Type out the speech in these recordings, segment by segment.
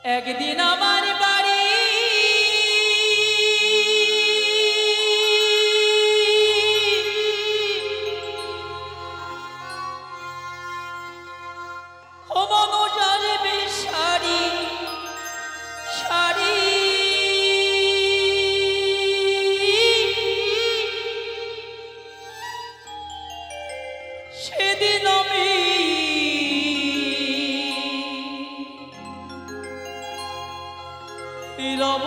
একদিন আমার বাড়ি হোমানো যাবে শাড়ি শাড়ি সেদিন আমি রব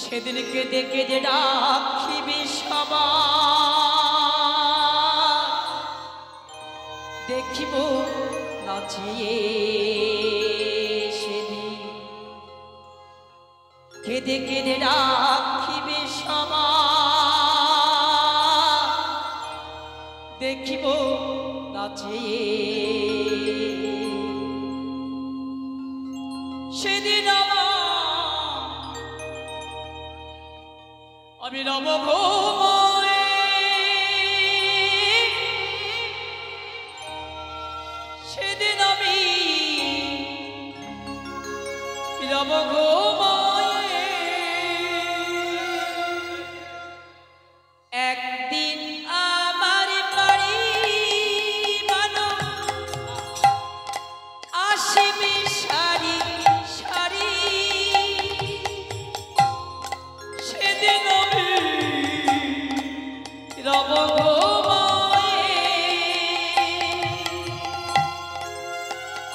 সেদিন কেঁদে কেঁদে রাখিবি সবাই দেখিব নাচিয়ে সেদিন কেঁদে কেঁদে রাখিবি সবাই দেখিব নাচিয়ে সেদিন আমি রব ঘুমোয় সেদিন আমি রব ঘুমোয় একদিন আমার বাড়ি বানো আসিবি শাড়ি শাড়ি সেদিন রব ঘুমোয়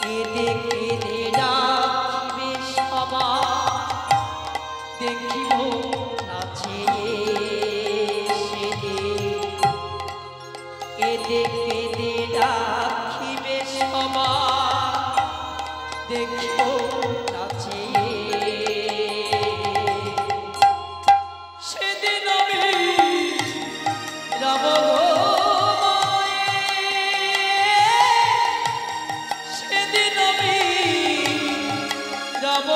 কেঁদে কেঁদে ডাকিবে সবাই দেখিব নাচিয়ে সেদিন কেঁদে কেঁদে ডাকিবে সবাই দেখিব নাচিয়ে সেদিন আমি রব সেদিন আমি রব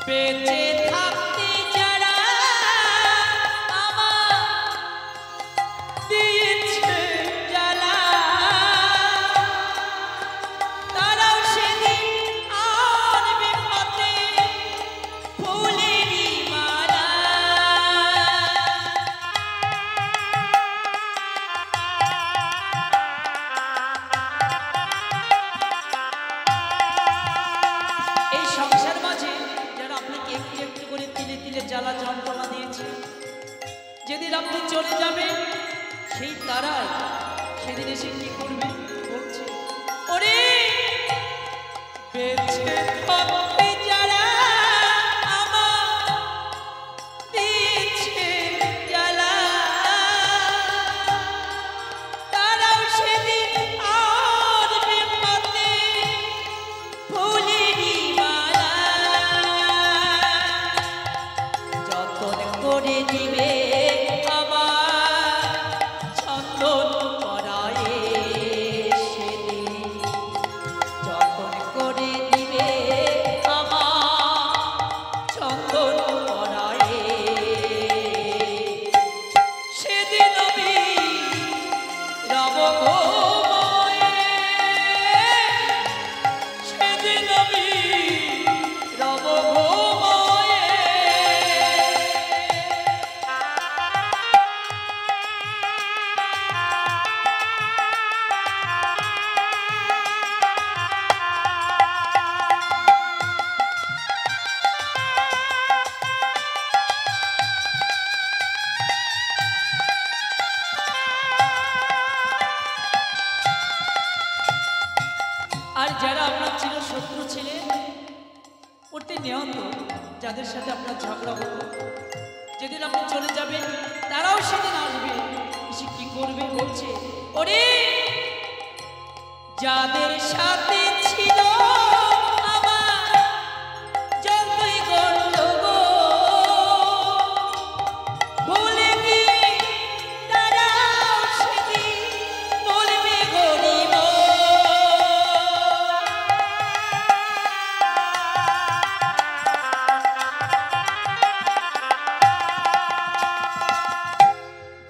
বেঁচে থাকতে যারা আমার দিয়েছে জ্বালা তারাও সেদিন আনবে হাতে ফুলেরই মালা এই সংসার মাঝে একটু একটু করে তিলে তিলে জ্বালা যন্ত্রণা দিয়েছে যেদিন আপনি চলে যাবেন সেই তারাই সেদিন এসে কি করবে বলছে ওরে বেঁচে থাকতে যারা আমার দিয়েছে জ্বালা তারাও সেদিন আনবে হাতে ফুলেরই মালা যতন করে দিবে আমার চন্দন পরায়ে সেদিন যতন করে দিবে যারা আপনার চির শত্রু ছিলেন প্রতিনিয়ত যাদের সাথে আপনার ঝগড়া হতো, যেদিন আপনি চলে যাবেন তারাও সেদিন আসবে, এসে কি করবে বলছে, ওরে যাদের সাথে ছিল আমার যতই গন্ডগোল, ভুলে গিয়ে তারাও সেদিন বলবে গরিব।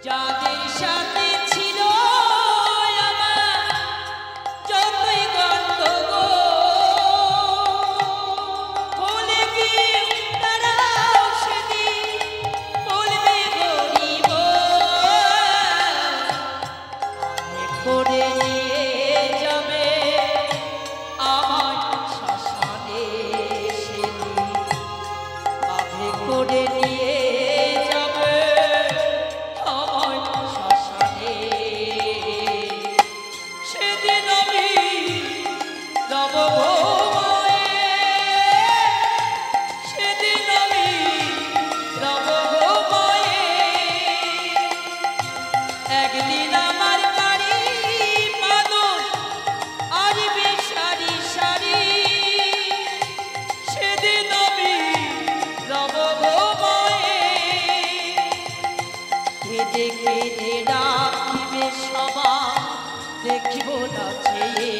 যাদের সাথে ছিল আমার যতই গন্ডগোল, ভুলে গিয়ে তারাও সেদিন বলবে গরিব। করে নিয়ে যাবে আমার শ্মশানে সেদিন, কাঁধে করে নিয়ে যাবে আমার শ্মশানে, সেদিন আমি রব ঘুমায়ে, সেদিন আমি রব ঘুমায়ে। একদিন আমার বাড়ি মানুষ আসবে সারি সারি, সেদিন আমি রব ঘুমায়ে। কেঁদে কেঁদে ডাকিবে সবাই, দেখিব না চেয়ে